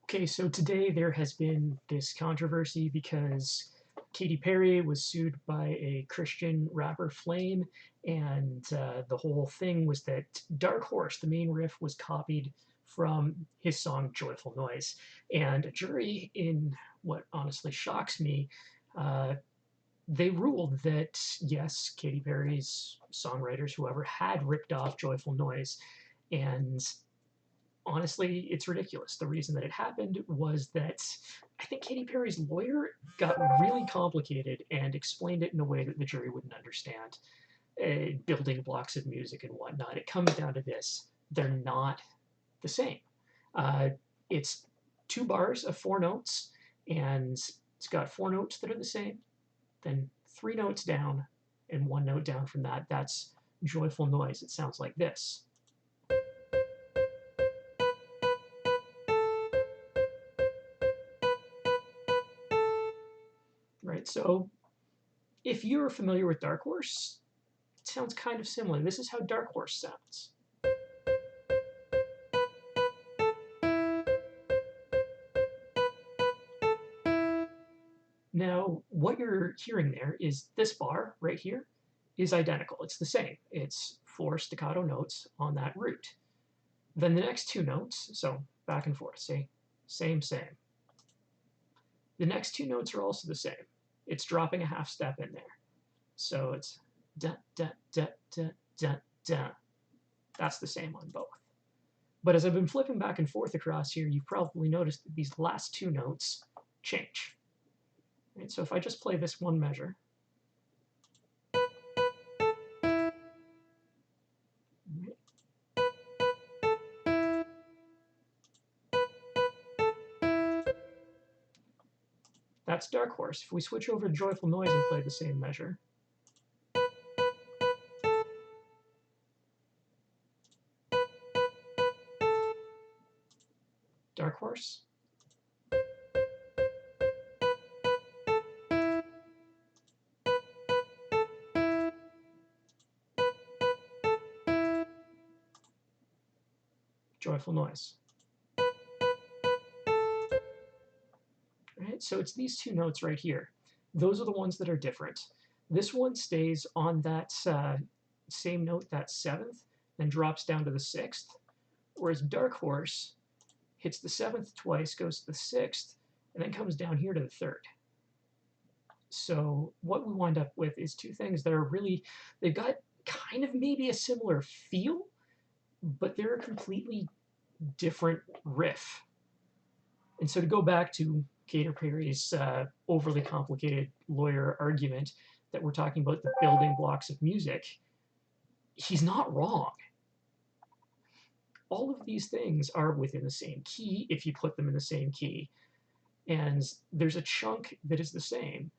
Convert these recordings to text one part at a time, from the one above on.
Okay, so today there has been this controversy because Katy Perry was sued by a Christian rapper, Flame, and the whole thing was that Dark Horse, the main riff, was copied from his song Joyful Noise. And a jury, in what honestly shocks me, uh, they ruled that yes, Katy Perry's songwriters, whoever, had ripped off Joyful Noise. And honestly, it's ridiculous. The reason that it happened was that I think Katy Perry's lawyer got really complicated and explained it in a way that the jury wouldn't understand. Building blocks of music and whatnot. It comes down to this: they're not the same. Uh, it's two bars of four notes, and it's got four notes that are the same, then three notes down, and one note down from that. That's joyful noise. It sounds like this. Right? So if you're familiar with Dark Horse, it sounds kind of similar. This is how Dark Horse sounds. Now, what you're hearing there is this bar right here is identical. It's the same. It's four staccato notes on that root. Then the next two notes, so back and forth, say same, same. The next two notes are also the same. It's dropping a half step in there. So it's da, da, da, da, da, da. That's the same on both. But as I've been flipping back and forth across here, you've probably noticed that these last two notes change. Right? So if I just play this one measure, that's Dark Horse. If we switch over to Joyful Noise and play the same measure, Dark Horse, Joyful Noise. Right? So it's these two notes right here. Those are the ones that are different. This one stays on that same note, that seventh, then drops down to the sixth, whereas Dark Horse hits the seventh twice, goes to the sixth, and then comes down here to the third. So what we wind up with is two things that are really, they've got kind of maybe a similar feel, but they're a completely different riff. And so to go back to Katy Perry's overly complicated lawyer argument that we're talking about the building blocks of music, he's not wrong. All of these things are within the same key if you put them in the same key. And there's a chunk that is the same.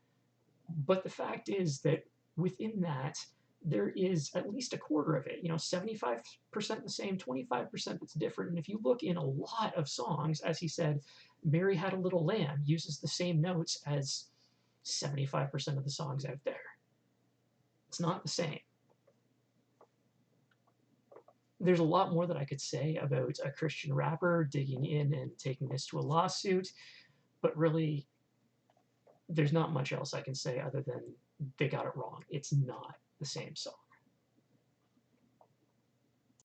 But the fact is that within that, there is at least a quarter of it, 75% the same, 25% that's different. And if you look in a lot of songs, as he said, Mary Had a Little Lamb uses the same notes as 75% of the songs out there. It's not the same. There's a lot more that I could say about a Christian rapper digging in and taking this to a lawsuit, but really, there's not much else I can say other than they got it wrong. It's not the same song.